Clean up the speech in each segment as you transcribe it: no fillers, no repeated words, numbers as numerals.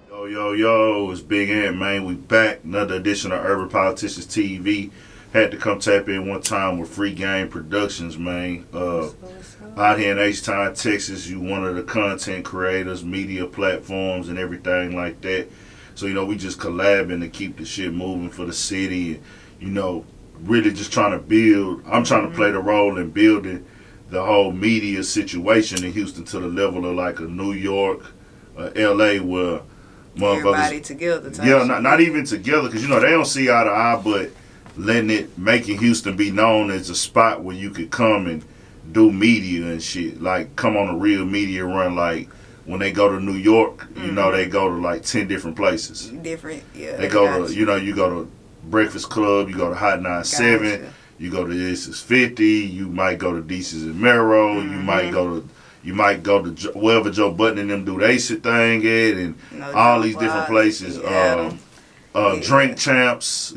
Yo, yo, yo, it's Big Ant, man. We back. Another edition of Urban Politicians TV. Had to come tap in one time with FreeGame Productions, man. Out here in H-Town, Texas, you one of the content creators, media platforms, and everything like that. So, we just collabing to keep the shit moving for the city. And, really just trying to build. I'm trying to play the role in building the whole media situation in Houston to the level of like a New York, LA, where everybody together. Yeah, not even together, because they don't see eye to eye, but making Houston be known as a spot where you could come and do media and shit, like come on a real media run. Like when they go to New York, they go to like 10 different places. Different, yeah. They go to, you go to Breakfast Club, you go to Hot 97, Gotcha. you go to This Is 50, you might go to Deese's and Mero, you might go to wherever Joe Button and them do they shit thing at, and all these different places. Drink Champs,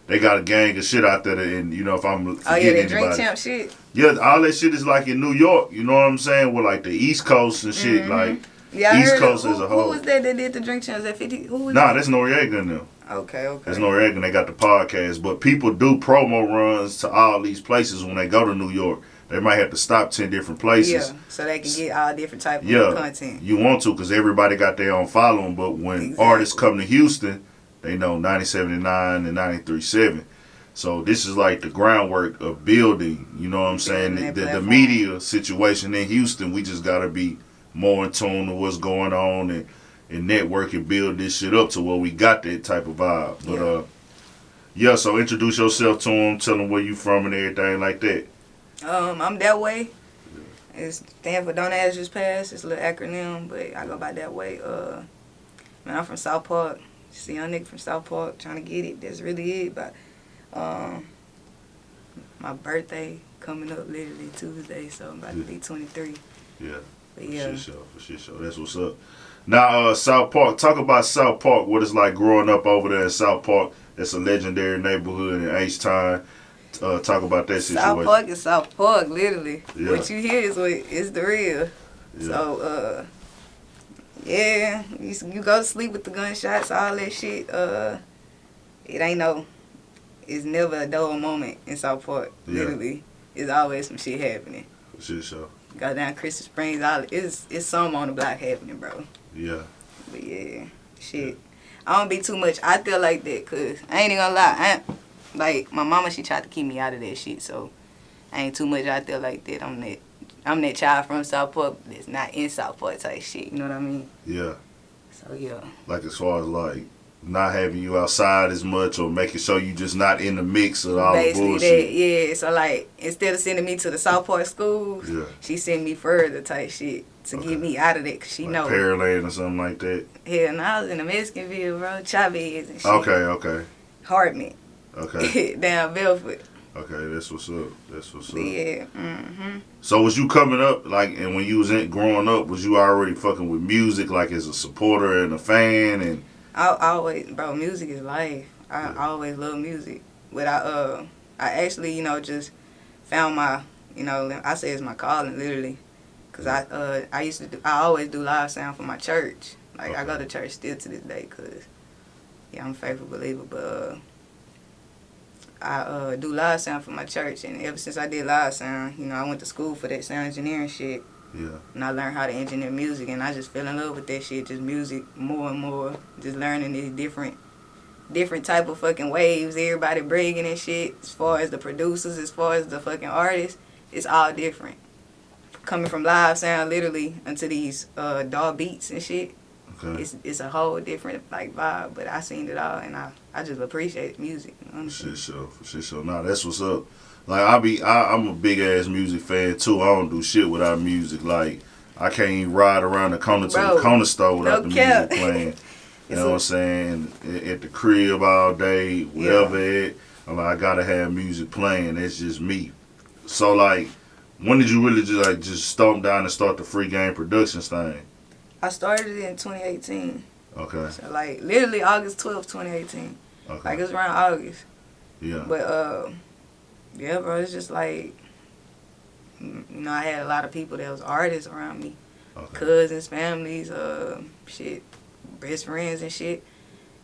they got a gang of shit out there, and if I'm forgetting Drink Champ shit. Yeah, all that shit is like in New York. You know what I'm saying? With like the East Coast and shit, like East Coast as a whole. Who was that did the Drink Champs at 50? Who was that's Noriega in there. Okay. That's Noriega, and they got the podcast. But people do promo runs to all these places when they go to New York. They might have to stop 10 different places. Yeah, so they can get all different type of content. You want to, because everybody got their own following. But when artists come to Houston, they know 97.9 and 93.7. So this is like the groundwork of building, you know what I'm saying? The media situation in Houston, we just got to be more in tune with what's going on and network and build this shit up to where we got that type of vibe. But, so introduce yourself to them, tell them where you from and everything like that. I'm that way. It's stand for Don't Ask Just Pass. It's a little acronym, but I go by that way. Man, I'm from South Park. Just a young nigga from South Park trying to get it. That's really it. But my birthday coming up literally Tuesday, so I'm about to be 23. Yeah. But yeah. For sure. That's what's up. Now, South Park. Talk about South Park. What it's like growing up over there in South Park. That's a legendary neighborhood in H-Town. Talk about that situation. South Park is South Park, literally. Yeah. What you hear is the real. Yeah. So, you go to sleep with the gunshots, all that shit. It's never a dull moment in South Park. Yeah. Literally, it's always some shit happening. Shit, sure. Go down Crystal Springs, it's some on the block happening, bro. Yeah. But yeah, shit. I don't be too much out there like that, cause I ain't even gonna lie. Like my mama, she tried to keep me out of that shit, so I ain't too much out there like that. I'm that child from South Park that's not in South Park type shit. You know what I mean? Yeah. So yeah. Like as far as like not having you outside as much, or making sure you just not in the mix of all the bullshit. That, yeah. So like instead of sending me to the South Park schools, she sent me further type shit to get me out of that, cause she like know. Pearland or something like that. Hell, no, I was in the Mexicanville, bro. Chavez and shit. Okay. Hartman. Okay. Down Belford. Okay, that's what's up. Yeah. So was you coming up, like, and when you was growing up, was you already fucking with music, like as a supporter and a fan? And I always, bro, music is life. I always love music. But I actually, just found my, I say it's my calling, literally. Because I always do live sound for my church. Like, I go to church still to this day because, I'm a faithful believer. But I do live sound for my church. And ever since I did live sound, I went to school for that sound engineering shit. Yeah. And I learned how to engineer music, and I just fell in love with that shit, just music more and more. Just learning these different type of fucking waves everybody bringing and shit. As far as the producers, as far as the fucking artists, it's all different. Coming from live sound literally into these DAW beats and shit. Okay. It's a whole different like vibe, but I seen it all, and I just appreciate music. For shit show. Nah, that's what's up. Like I'm a big ass music fan too. I don't do shit without music. Like I can't even ride around the corner to the corner store without the music playing. You know what I'm saying? At the crib all day, wherever I'm like, I gotta have music playing. That's just me. So like, when did you really just stomp down and start the FreeGame Productions thing? I started it in 2018. Okay. So like literally August 12th, 2018. Okay. Like it's around August. Yeah. But yeah, bro, it's just like, I had a lot of people that was artists around me. Okay. Cousins, families, best friends and shit.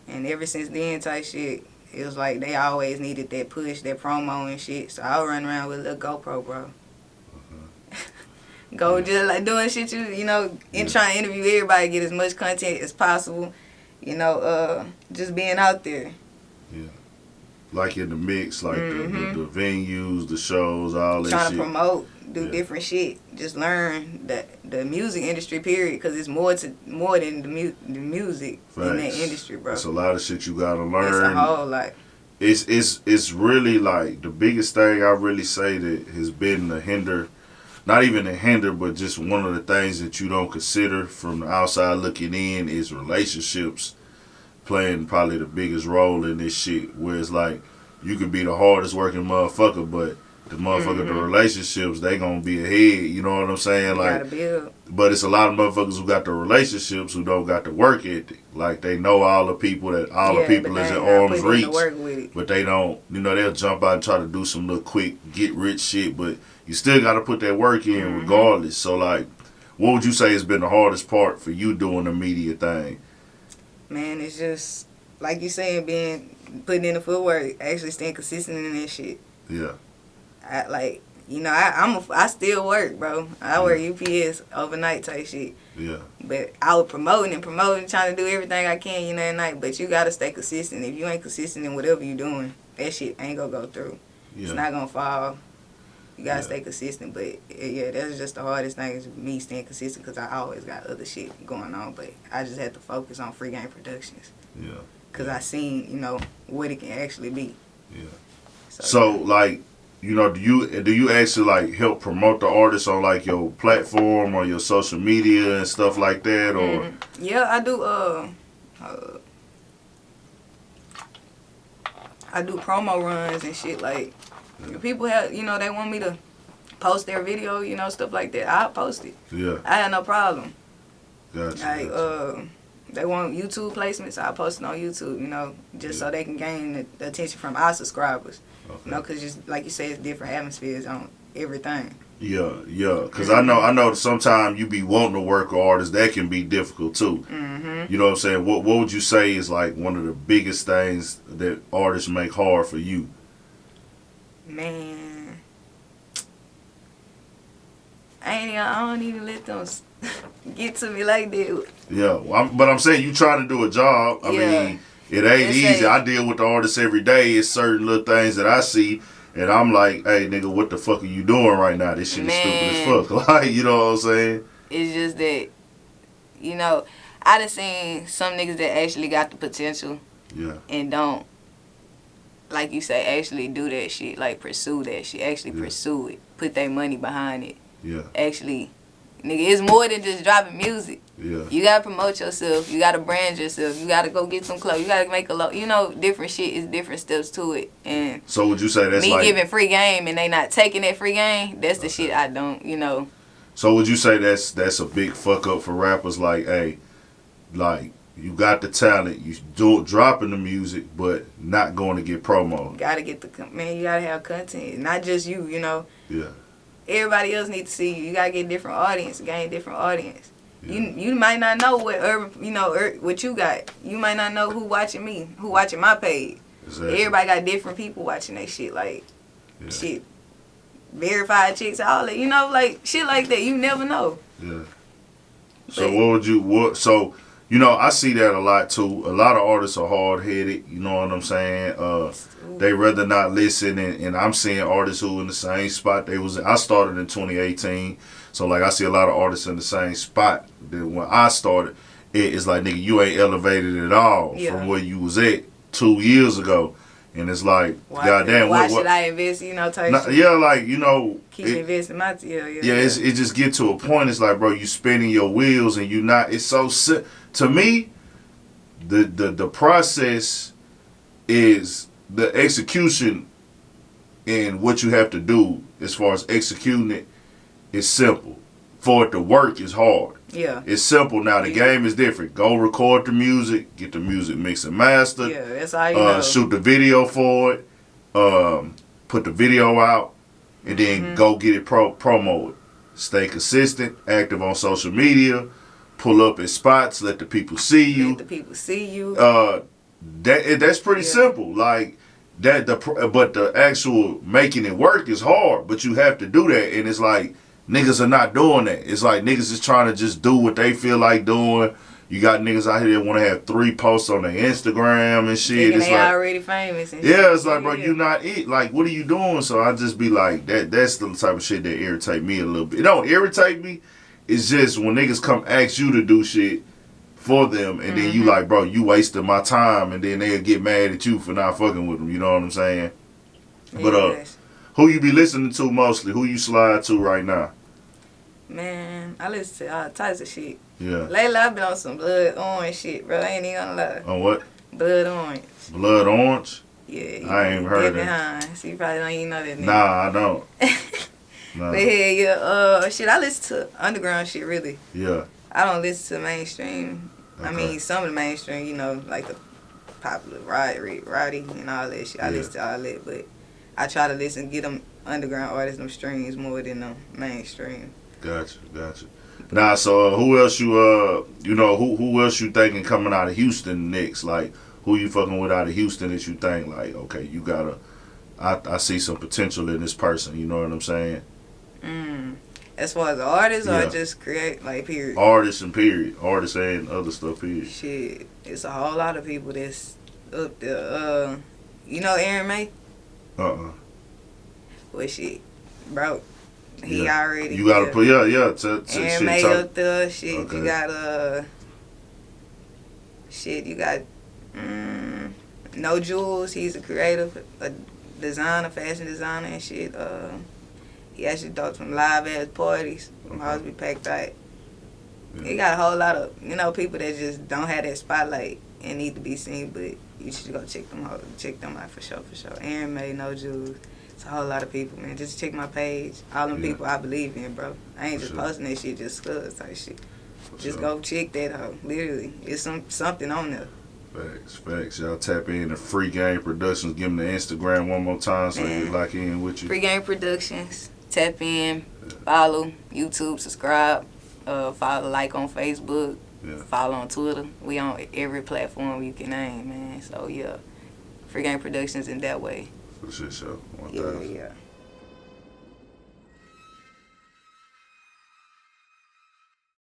And ever since then, type shit, it was like they always needed that push, that promo and shit. So I would run around with a little GoPro, bro. Go just like doing shit and trying to interview everybody, get as much content as possible. Just being out there. Yeah. Like in the mix, like the venues, the shows, all that Trying shit. to promote, do different shit. Just learn the music industry, period, because it's more than the music in that industry, bro. It's a lot of shit you gotta learn. It's a whole lot. It's really like the biggest thing I really say that has been the hinder, not even a hinder, but just one of the things that you don't consider from the outside looking in is relationships playing probably the biggest role in this shit. Where it's like you could be the hardest working motherfucker, but the motherfucker, the relationships, they gonna be ahead. You know what I'm saying? You like, gotta build. But it's a lot of motherfuckers who got the relationships who don't got the work ethic. Like they know all the people is in arm's reach, but they don't. They'll jump out and try to do some little quick get rich shit, but you still got to put that work in regardless. So like, what would you say has been the hardest part for you doing the media thing? Man, it's just like you saying, putting in the footwork, actually staying consistent in that shit. Yeah. I still work, bro. I work UPS overnight type shit. Yeah. But I was promoting, trying to do everything I can, at night. But you gotta stay consistent. If you ain't consistent in whatever you doing, that shit ain't gonna go through. Yeah. It's not gonna fall. You gotta stay consistent. But yeah, that's just the hardest thing is me staying consistent because I always got other shit going on. But I just had to focus on FreeGame Productions. Yeah. Because I seen, what it can actually be. Yeah. So like, do you actually like help promote the artists on like your platform or your social media and stuff like that, or? Yeah, I do. I do promo runs and shit. Like, if people have, they want me to post their video, stuff like that, I'll post it. Yeah. I had no problem. Gotcha. Like, they want YouTube placements, I'll post it on YouTube, just so they can gain the attention from our subscribers. Okay. Because just like you say, it's different atmospheres on everything. Yeah. Because I know sometimes you be wanting to work with artists, that can be difficult too. You know what I'm saying? What would you say is like one of the biggest things that artists make hard for you? Man, I don't even let them get to me like that. Yeah, but I'm saying you trying to do a job. I mean, it ain't easy. I deal with the artists every day. It's certain little things that I see, and I'm like, hey, nigga, what the fuck are you doing right now? This shit is stupid as fuck. Like, you know what I'm saying? It's just that, I done seen some niggas that actually got the potential. Yeah. And don't, like you say, actually do that shit. Like, pursue that shit. Actually pursue it. Put their money behind it. Yeah. Actually, nigga, it's more than just dropping music. Yeah. You gotta promote yourself. You gotta brand yourself. You gotta go get some clothes. You gotta make different shit is different steps to it. And so would you say that's me giving free game and they not taking that free game? That's the shit I don't. So would you say that's a big fuck up for rappers? Like, hey, like you got the talent, you dropping the music, but not going to get promo. You gotta get you gotta have content, not just you. Yeah. Everybody else needs to see you. You gotta get different audience, gain different audience. Yeah. You might not know what what you got. You might not know who watching me, who watching my page. Exactly. Everybody got different people watching that shit. Like, shit, verified chicks, all that. Like shit like that. You never know. Yeah. So So I see that a lot too. A lot of artists are hard headed. You know what I'm saying? They rather not listen, and I'm seeing artists who in the same spot they was in. I started in 2018, so like I see a lot of artists in the same spot that when I started. It's like, nigga, you ain't elevated at all from where you was at 2 years ago, and it's like, goddamn, why should I invest? Type shit. Yeah, like keep investing my it just get to a point. It's like, bro, you spinning your wheels, and you not. It's so to me, the process is the execution, and what you have to do as far as executing it is simple. For it to work is hard. Yeah. It's simple now. The game is different. Go record the music, get the music mixed and mastered. Yeah, that's how you know. Shoot the video for it, put the video out, and then go get it promoted. Stay consistent, active on social media, pull up at spots, let the people see you. Let the people see you. That's pretty simple. Like that. But the actual making it work is hard. But you have to do that, and it's like niggas are not doing that. It's like niggas is trying to just do what they feel like doing. You got niggas out here that want to have 3 posts on their Instagram and shit. Thinking it's they like already famous and yeah, shit. it's like, bro, you not it. Like, what are you doing? So I just be like, that's the type of shit that irritate me a little bit. It don't irritate me. It's just when niggas come ask you to do shit for them, and then you like, bro, you wasted my time, and then they'll get mad at you for not fucking with them. You know what I'm saying? But who you be listening to mostly? Who you slide to right now? Man, I listen to all types of shit. Yeah. Lately, I've been on some blood orange shit, bro. I ain't even gonna lie. On what? Blood orange. Blood orange? Yeah. I ain't even heard of that. So you probably don't even know that name. Nah, I don't. Nah. But yeah, shit, I listen to underground shit, really. Yeah. I don't listen to mainstream. Okay. I mean, some of the mainstream, you know, like the popular Roddy and all that shit. I listen to all that, but I try to get them underground artists, them streams more than the mainstream. Gotcha. Nah, so who else who else you thinking coming out of Houston next? Like, who you fucking with out of Houston that you think, like, okay, you gotta, I see some potential in this person, you know what I'm saying? As far as artists or just create, like, period? Artists and other stuff, period. Shit, it's a whole lot of people that's up there. You know Aaron May? Well, shit, bro. He already. You gotta put Aaron May up there. Shit, okay. You got you got No Jules. He's a creative, a designer, fashion designer and shit. He actually does some live ass parties. Them hoes be packed out. He got a whole lot of people that just don't have that spotlight and need to be seen, but you should go check them out for sure. Aaron May, No Jules. It's a whole lot of people, man. Just check my page. All them people I believe in, bro. I ain't just posting that shit just cuz type shit. Just go check that out. Literally. It's something on there. Facts. Y'all tap in to FreeGame Productions. Give them the Instagram one more time so they lock in with you. FreeGame Productions. Tap in. Follow. YouTube. Subscribe. Follow, like on Facebook. Follow on Twitter. We on every platform you can name, man. So, yeah. FreeGame Productions in that way. For sure. 1000. Yeah.